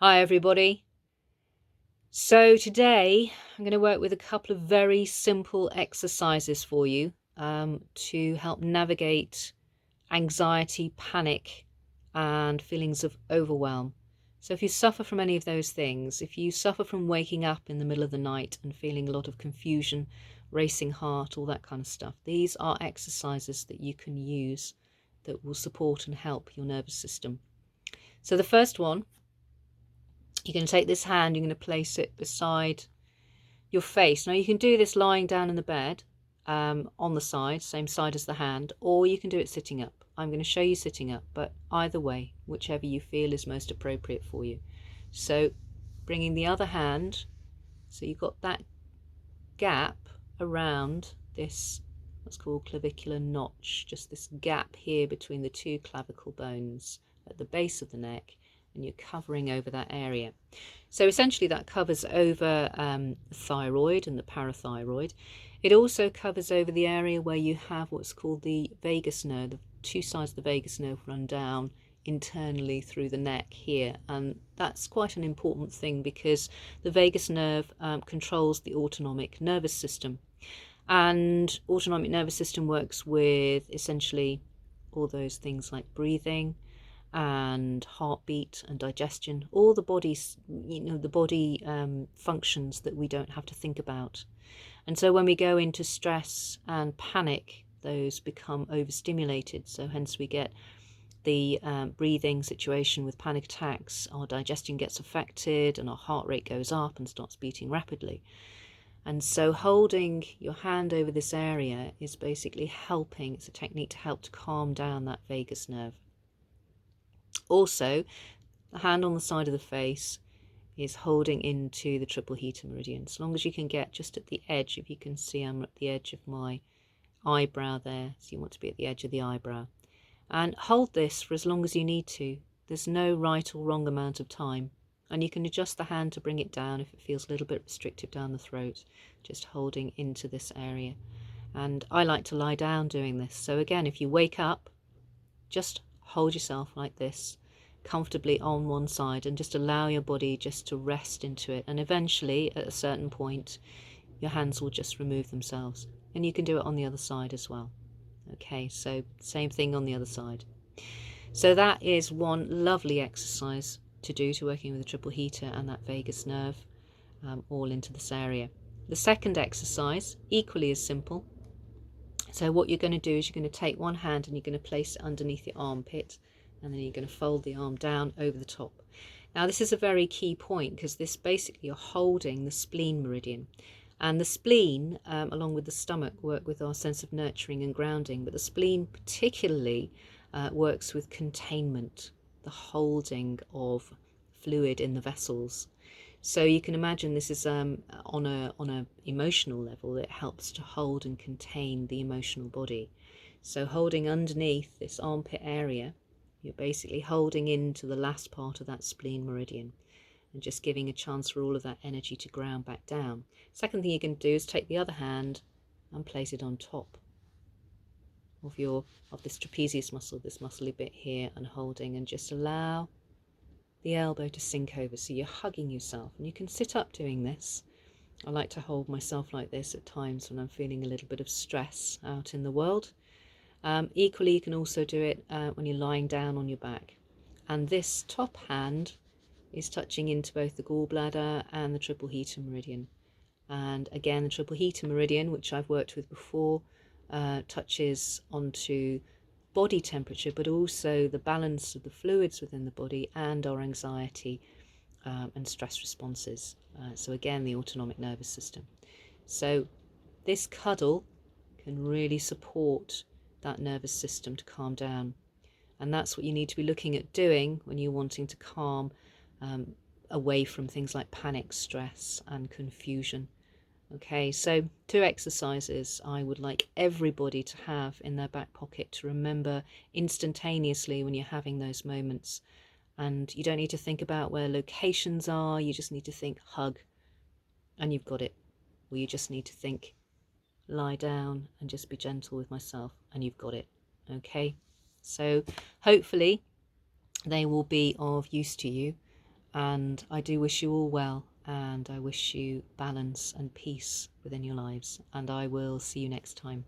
Hi everybody. So today I'm going to work with a couple of very simple exercises for you to help navigate anxiety, panic, and feelings of overwhelm. So if you suffer from any of those things, if you suffer from waking up in the middle of the night and feeling a lot of confusion, racing heart, all that kind of stuff, these are exercises that you can use that will support and help your nervous system. So the first one, you're going to take this hand, you're going to place it beside your face. Now you can do this lying down in the bed on the side, same side as the hand, or you can do it sitting up. I'm going to show you sitting up, but either way, whichever you feel is most appropriate for you. So bringing the other hand, so you've got that gap around this, what's called clavicular notch, just this gap here between the two clavicle bones at the base of the neck, and you're covering over that area. So essentially that covers over the thyroid and the parathyroid. It also covers over the area where you have what's called the vagus nerve. The two sides of the vagus nerve run down internally through the neck here, and that's quite an important thing because the vagus nerve controls the autonomic nervous system, and autonomic nervous system works with essentially all those things like breathing and heartbeat and digestion, all the body's, the body functions that we don't have to think about. And so when we go into stress and panic, those become overstimulated, so hence we get the breathing situation with panic attacks. Our digestion gets affected and our heart rate goes up and starts beating rapidly. And so holding your hand over this area is basically helping. It's a technique to help to calm down that vagus nerve. Also, the hand on the side of the face is holding into the triple heater meridian. As long as you can get just at the edge, if you can see I'm at the edge of my eyebrow there, so you want to be at the edge of the eyebrow. And hold this for as long as you need to. There's no right or wrong amount of time. And you can adjust the hand to bring it down if it feels a little bit restrictive down the throat, just holding into this area. And I like to lie down doing this. So again, if you wake up, just hold yourself like this, comfortably on one side, and just allow your body just to rest into it. And eventually, at a certain point, your hands will just remove themselves. And you can do it on the other side as well. Okay, so same thing on the other side. So that is one lovely exercise to do to working with the triple heater and that vagus nerve all into this area. The second exercise, equally as simple. So what you're going to do is you're going to take one hand and you're going to place it underneath your armpit, and then you're going to fold the arm down over the top. Now this is a very key point because this basically you're holding the spleen meridian. And the spleen, along with the stomach, work with our sense of nurturing and grounding, but the spleen particularly works with containment, the holding of fluid in the vessels. So you can imagine this is on a emotional level. It helps to hold and contain the emotional body. So holding underneath this armpit area, you're basically holding into the last part of that spleen meridian, and just giving a chance for all of that energy to ground back down. Second thing you can do is take the other hand and place it on top of this trapezius muscle, this muscly bit here, and holding, and just allow the elbow to sink over, so you're hugging yourself. And you can sit up doing this. I like to hold myself like this at times when I'm feeling a little bit of stress out in the world. Equally, you can also do it when you're lying down on your back. And this top hand is touching into both the gallbladder and the triple heater meridian. And again, the triple heater meridian, which I've worked with before, touches onto body temperature, but also the balance of the fluids within the body and our anxiety and stress responses. So again, the autonomic nervous system. So this cuddle can really support that nervous system to calm down. And that's what you need to be looking at doing when you're wanting to calm away from things like panic, stress, and confusion. Okay, so 2 exercises I would like everybody to have in their back pocket to remember instantaneously when you're having those moments. And you don't need to think about where locations are, you just need to think hug, and you've got it. Or you just need to think lie down and just be gentle with myself, and you've got it. Okay, so hopefully they will be of use to you. And I do wish you all well, and I wish you balance and peace within your lives. And I will see you next time.